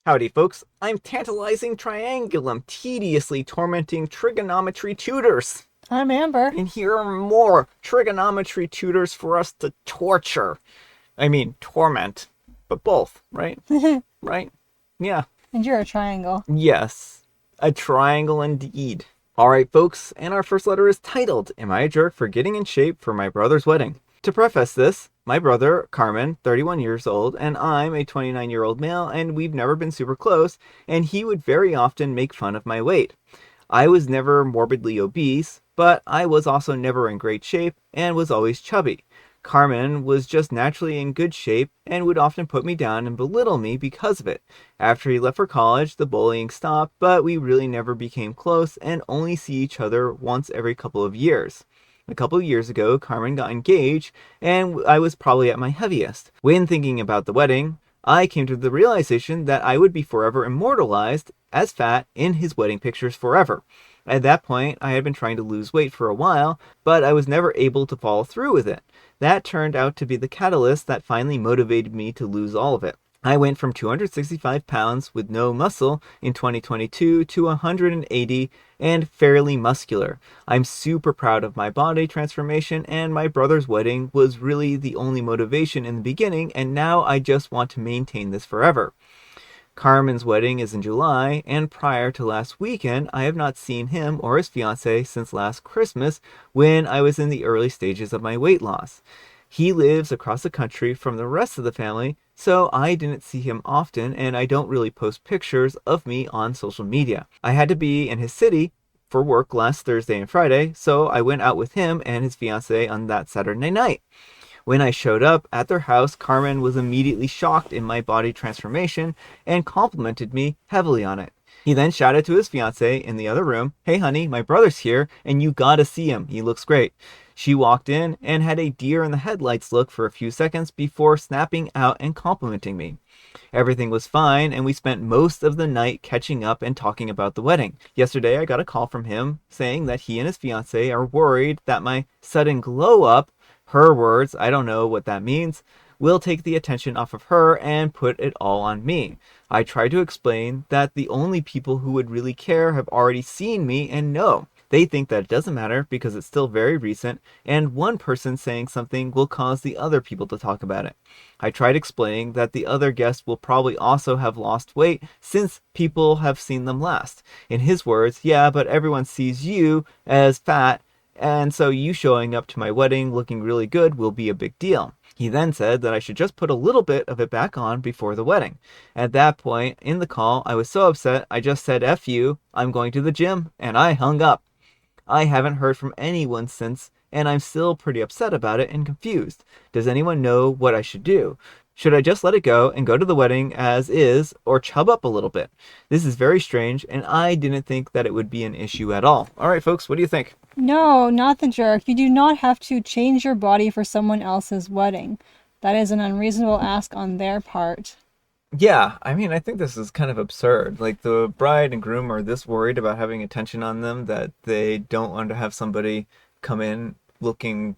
Howdy, folks. I'm tantalizing triangulum, tediously tormenting trigonometry tutors. I'm Amber. And here are more trigonometry tutors for us to torture. I mean, torment. But both, right? And Right? Yeah. you're a triangle. Yes. A triangle indeed. Alright, folks, and our first letter is titled, Am I a Jerk for Getting in Shape for My Brother's Wedding? To preface this, my brother, Carmen, 31 years old, and I'm a 29-year-old male, and we've never been super close, and he would very often make fun of my weight. I was never morbidly obese, but I was also never in great shape and was always chubby. Carmen was just naturally in good shape and would often put me down and belittle me because of it. After he left for college, the bullying stopped, but we really never became close and only see each other once every couple of years. A couple of years ago, Carmen got engaged, and I was probably at my heaviest. When thinking about the wedding, I came to the realization that I would be forever immortalized as fat in his wedding pictures forever. At that point, I had been trying to lose weight for a while, but I was never able to follow through with it. That turned out to be the catalyst that finally motivated me to lose all of it. I went from 265 pounds with no muscle in 2022 to 180 and fairly muscular. I'm super proud of my body transformation, and my brother's wedding was really the only motivation in the beginning, and now I just want to maintain this forever. Carmen's wedding is in July, and prior to last weekend, I have not seen him or his fiancée since last Christmas when I was in the early stages of my weight loss. He lives across the country from the rest of the family, so I didn't see him often, and I don't really post pictures of me on social media. I had to be in his city for work last Thursday and Friday, so I went out with him and his fiancée on that Saturday night. When I showed up at their house, Carmen was immediately shocked in my body transformation and complimented me heavily on it. He then shouted to his fiancée in the other room, "Hey honey, my brother's here and you gotta see him. He looks great." She walked in and had a deer in the headlights look for a few seconds before snapping out and complimenting me. Everything was fine, and we spent most of the night catching up and talking about the wedding. Yesterday, I got a call from him saying that he and his fiancée are worried that my sudden glow up, her words, I don't know what that means, will take the attention off of her and put it all on me. I tried to explain that the only people who would really care have already seen me and know. They think that it doesn't matter because it's still very recent, and one person saying something will cause the other people to talk about it. I tried explaining that the other guests will probably also have lost weight since people have seen them last. In his words, yeah, but everyone sees you as fat, and so you showing up to my wedding looking really good will be a big deal. He then said that I should just put a little bit of it back on before the wedding. At that point in the call, I was so upset, I just said, F you, I'm going to the gym, and I hung up. I haven't heard from anyone since, and I'm still pretty upset about it and confused. Does anyone know what I should do? Should I just let it go and go to the wedding as is, or chub up a little bit? This is very strange, and I didn't think that it would be an issue at all. All right, folks, what do you think? No, not the jerk. You do not have to change your body for someone else's wedding. That is an unreasonable ask on their part. Yeah, I mean, I think this is kind of absurd. Like, the bride and groom are this worried about having attention on them that they don't want to have somebody come in looking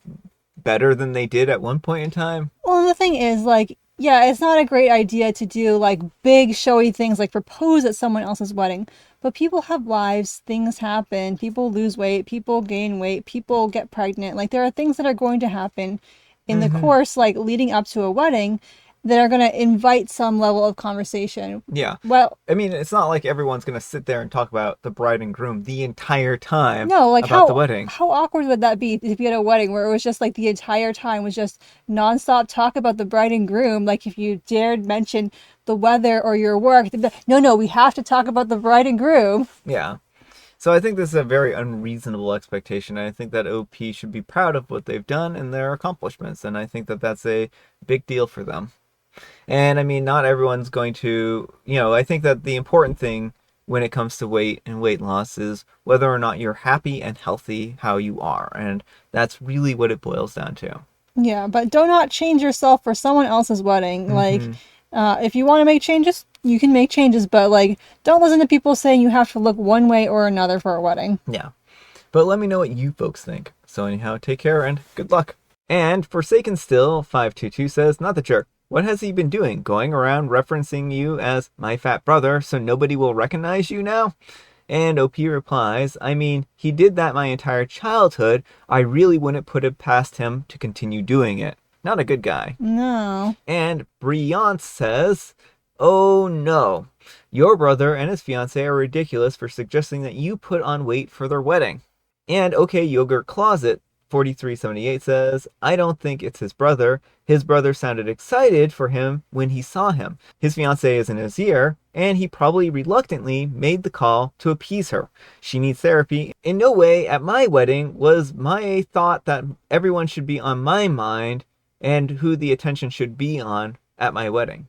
better than they did at one point in time. Well, the thing is, like, yeah, it's not a great idea to do like big showy things like propose at someone else's wedding. But people have lives, things happen, people lose weight, people gain weight, people get pregnant. Like there are things that are going to happen in the Mm-hmm. course, like leading up to a wedding, that are going to invite some level of conversation. Yeah. Well, I mean, it's not like everyone's going to sit there and talk about the bride and groom the entire time no, like about the how wedding. how awkward would that be if you had a wedding where it was just like the entire time was just nonstop talk about the bride and groom? Like if you dared mention the weather or your work, they'd be like, no, we have to talk about the bride and groom. Yeah. So I think this is a very unreasonable expectation. I think that OP should be proud of what they've done and their accomplishments. And I think that that's a big deal for them. And I mean, not everyone's going to, I think that the important thing when it comes to weight and weight loss is whether or not you're happy and healthy how you are. And that's really what it boils down to. Yeah, but do not change yourself for someone else's wedding. Like, Hmm. if you want to make changes, you can make changes, but like, don't listen to people saying you have to look one way or another for a wedding. Yeah. But let me know what you folks think. So anyhow, take care and good luck. And Forsaken Still 522 says, not the jerk. What has he been doing? Going around referencing you as my fat brother so nobody will recognize you now? And OP replies, I mean, he did that my entire childhood. I really wouldn't put it past him to continue doing it. Not a good guy. No. And Briant says, oh no. Your brother and his fiancée are ridiculous for suggesting that you put on weight for their wedding. And OK Yogurt Closet 4378 says, I don't think it's his brother. His brother sounded excited for him when he saw him. His fiancée is in his ear, and he probably reluctantly made the call to appease her. She needs therapy. In no way at my wedding was my thought that everyone should be on my mind and who the attention should be on at my wedding.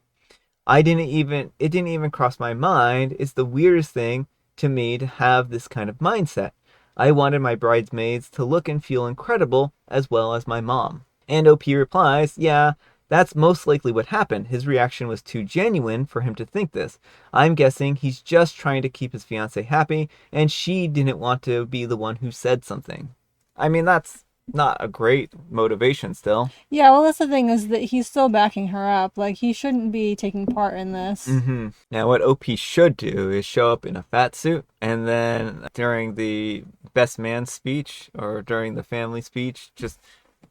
It didn't even cross my mind. It's the weirdest thing to me to have this kind of mindset. I wanted my bridesmaids to look and feel incredible as well as my mom. And OP replies, yeah, that's most likely what happened. His reaction was too genuine for him to think this. I'm guessing he's just trying to keep his fiancée happy, and she didn't want to be the one who said something. I mean, that's not a great motivation still. Yeah, well, that's the thing is that he's still backing her up. Like, he shouldn't be taking part in this. Now, what OP should do is show up in a fat suit, and then during the best man speech or during the family speech, just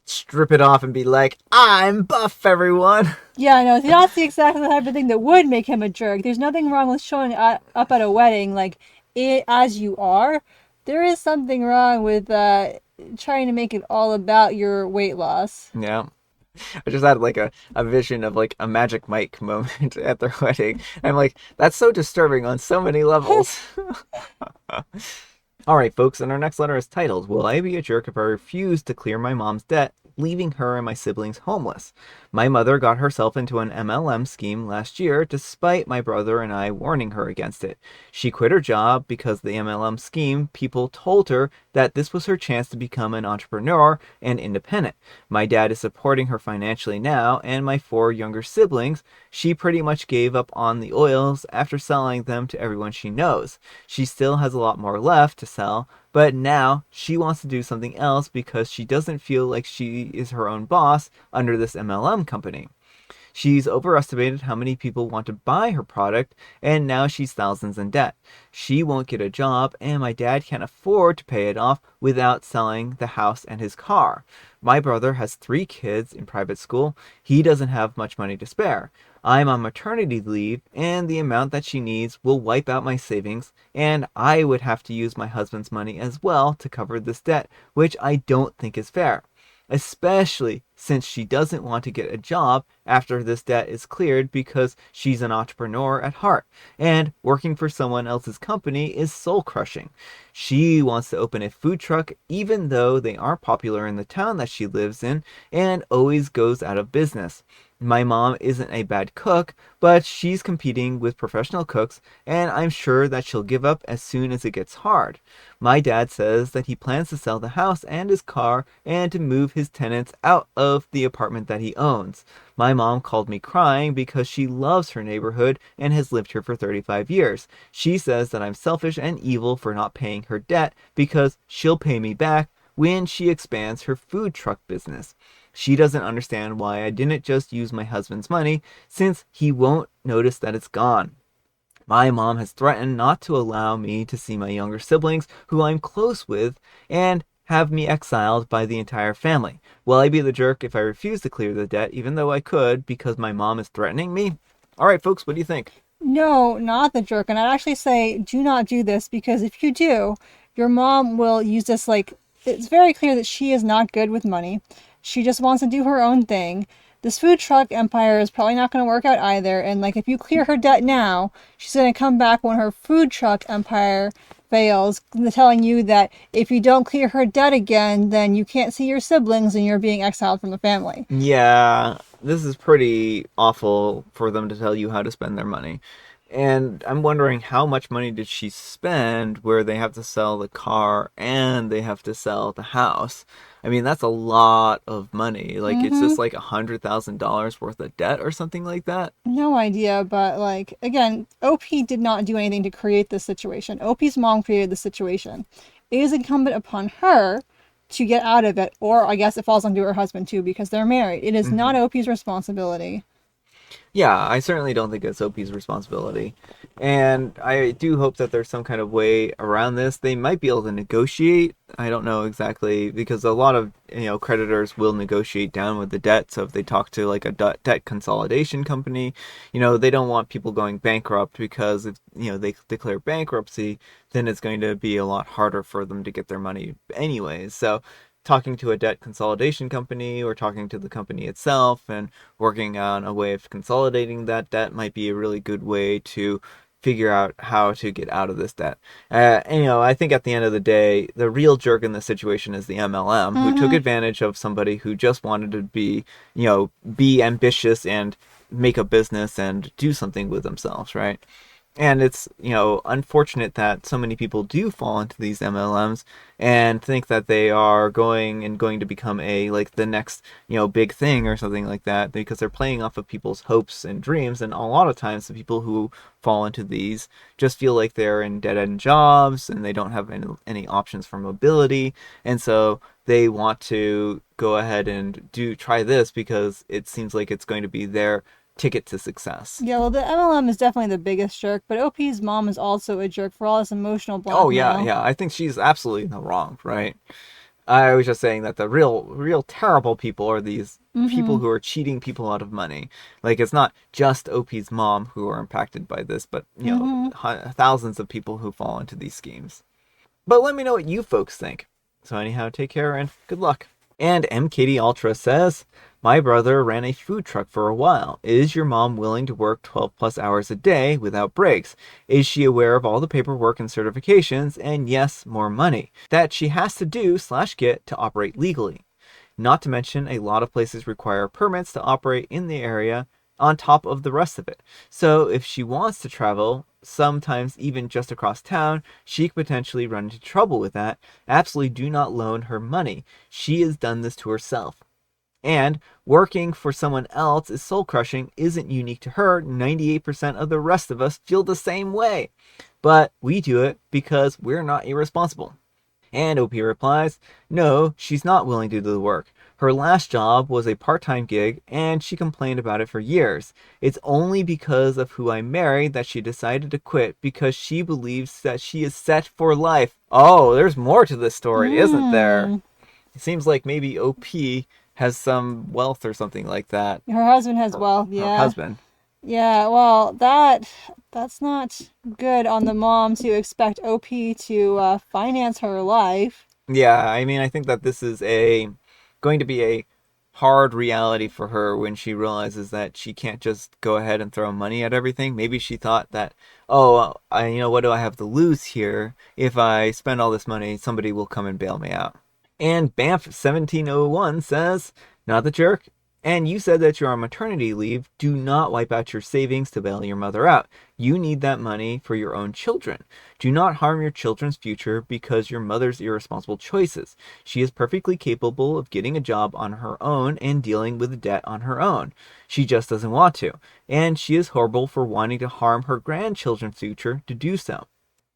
strip it off and be like, I'm buff, everyone. Yeah, no, that's the exactly the type of thing that would make him a jerk. There's nothing wrong with showing up at a wedding, like, as you are. There is something wrong with trying to make it all about your weight loss. Yeah. I just had like a vision of like a Magic Mike moment at their wedding. I'm like, that's so disturbing on so many levels. All right, folks, and our next letter is titled, Will I Be a Jerk If I Refuse to Clear My Mom's Debt, Leaving Her and My Siblings Homeless? My mother got herself into an MLM scheme last year despite my brother and I warning her against it. She quit her job because the MLM scheme people told her that this was her chance to become an entrepreneur and independent. My dad is supporting her financially now, and my 4 younger siblings, she pretty much gave up on the oils after selling them to everyone she knows. She still has a lot more left to sell, but now she wants to do something else because she doesn't feel like she is her own boss under this MLM company. She's overestimated how many people want to buy her product, and now she's thousands in debt. She won't get a job, and my dad can't afford to pay it off without selling the house and his car. My brother has 3 kids in private school. He doesn't have much money to spare. I'm on maternity leave, and the amount that she needs will wipe out my savings, and I would have to use my husband's money as well to cover this debt, which I don't think is fair. Especially since she doesn't want to get a job after this debt is cleared because she's an entrepreneur at heart, and working for someone else's company is soul-crushing. She wants to open a food truck even though they aren't popular in the town that she lives in and always goes out of business. My mom isn't a bad cook, but she's competing with professional cooks, and I'm sure that she'll give up as soon as it gets hard. My dad says that he plans to sell the house and his car and to move his tenants out of the apartment that he owns. My mom called me crying because she loves her neighborhood and has lived here for 35 years. She says that I'm selfish and evil for not paying her debt because she'll pay me back when she expands her food truck business. She doesn't understand why I didn't just use my husband's money since he won't notice that it's gone. My mom has threatened not to allow me to see my younger siblings, who I'm close with, and have me exiled by the entire family. Will I be the jerk if I refuse to clear the debt, even though I could, because my mom is threatening me? All right, folks, what do you think? No, not the jerk. And I'd actually say do not do this, because if you do, your mom will use this like, it's very clear that she is not good with money. She just wants to do her own thing. This food truck empire is probably not going to work out either. And like, if you clear her debt now, she's going to come back when her food truck empire fails, telling you that if you don't clear her debt again, then you can't see your siblings and you're being exiled from the family. Yeah, this is pretty awful for them to tell you how to spend their money. And I'm wondering, how much money did she spend where they have to sell the car and they have to sell the house? I mean, that's a lot of money. Like, It's just like $100,000 worth of debt or something like that. No idea, but like, again, OP did not do anything to create this situation. OP's mom created the situation. It is incumbent upon her to get out of it, or I guess it falls onto her husband too because they're married. It is not OP's responsibility. Yeah, I certainly don't think it's OP's responsibility. And I do hope that there's some kind of way around this. They might be able to negotiate. I don't know exactly because a lot of, creditors will negotiate down with the debt. So if they talk to like a debt consolidation company, they don't want people going bankrupt because if, they declare bankruptcy, then it's going to be a lot harder for them to get their money anyways. So talking to a debt consolidation company or talking to the company itself and working on a way of consolidating that debt might be a really good way to figure out how to get out of this debt. I think at the end of the day, the real jerk in this situation is the MLM who took Mm-hmm. advantage of somebody who just wanted to be ambitious and make a business and do something with themselves, right? And it's, unfortunate that so many people do fall into these MLMs and think that they are going to become like the next, big thing or something like that because they're playing off of people's hopes and dreams. And a lot of times the people who fall into these just feel like they're in dead-end jobs and they don't have any options for mobility. And so they want to go ahead and try this because it seems like it's going to be their ticket to success. Yeah, well, the MLM is definitely the biggest jerk, but OP's mom is also a jerk for all this emotional Oh yeah, blackmail. yeah. I think she's absolutely in the wrong, right? I was just saying that the real terrible people are these people Mm-hmm. who are cheating people out of money. Like it's not just OP's mom who are impacted by this, but Mm-hmm. thousands of people who fall into these schemes. But let me know what you folks think. So anyhow, take care and good luck. And MKD Ultra says, my brother ran a food truck for a while. Is your mom willing to work 12 plus hours a day without breaks? Is she aware of all the paperwork and certifications and yes, more money that she has to do/get to operate legally? Not to mention, a lot of places require permits to operate in the area on top of the rest of it. So if she wants to travel, sometimes even just across town, she could potentially run into trouble with that. Absolutely do not loan her money. She has done this to herself. And working for someone else is soul crushing isn't unique to her. 98% of the rest of us feel the same way. But we do it because we're not irresponsible. And OP replies, no, she's not willing to do the work. Her last job was a part time gig, and she complained about it for years. It's only because of who I married that she decided to quit because she believes that she is set for life. Oh, there's more to this story, isn't there? Mm. It seems like maybe OP has some wealth or something like that. Her husband has Her, wealth, her yeah. husband. Yeah, well, that's not good on the mom to expect OP to finance her life. Yeah, I mean, I think that this is going to be a hard reality for her when she realizes that she can't just go ahead and throw money at everything. Maybe she thought that, oh, what do I have to lose here? If I spend all this money, somebody will come and bail me out. And Banff 1701 says, not the jerk. And you said that you're on maternity leave. Do not wipe out your savings to bail your mother out. You need that money for your own children. Do not harm your children's future because your mother's irresponsible choices. She is perfectly capable of getting a job on her own and dealing with the debt on her own. She just doesn't want to. And she is horrible for wanting to harm her grandchildren's future to do so.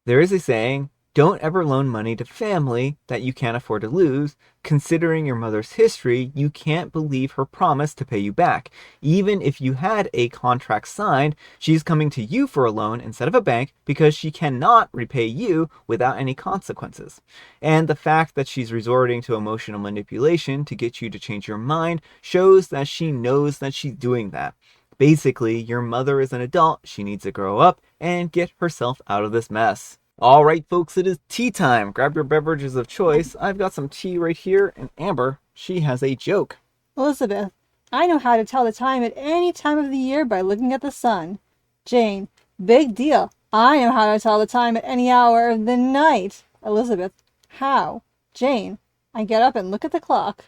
There is a saying, don't ever loan money to family that you can't afford to lose. Considering your mother's history, you can't believe her promise to pay you back. Even if you had a contract signed, she's coming to you for a loan instead of a bank because she cannot repay you without any consequences. And the fact that she's resorting to emotional manipulation to get you to change your mind shows that she knows that she's doing that. Basically, your mother is an adult. She needs to grow up and get herself out of this mess. All right, folks, it is tea time. Grab your beverages of choice. I've got some tea right here, and Amber, she has a joke. Elizabeth, I know how to tell the time at any time of the year by looking at the sun. Jane, big deal. I know how to tell the time at any hour of the night. Elizabeth, how? Jane, I get up and look at the clock.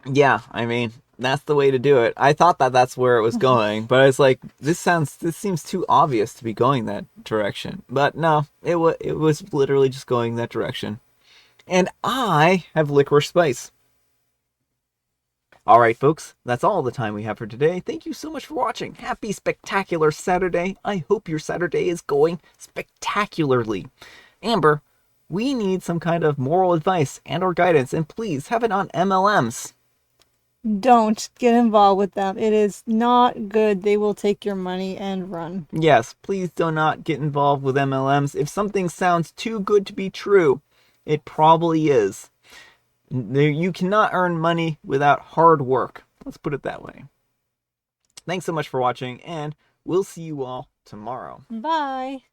Yeah, I mean, that's the way to do it. I thought that that's where it was going, but it's like this seems too obvious to be going that direction. But no, it was literally just going that direction. And I have licorice spice. All right, folks, that's all the time we have for today. Thank you so much for watching. Happy spectacular Saturday. I hope your Saturday is going spectacularly. Amber, we need some kind of moral advice and or guidance, and please have it on MLMs. Don't get involved with them. It is not good. They will take your money and run. Yes, please do not get involved with MLMs. If something sounds too good to be true, it probably is. You cannot earn money without hard work. Let's put it that way. Thanks so much for watching, and we'll see you all tomorrow. Bye.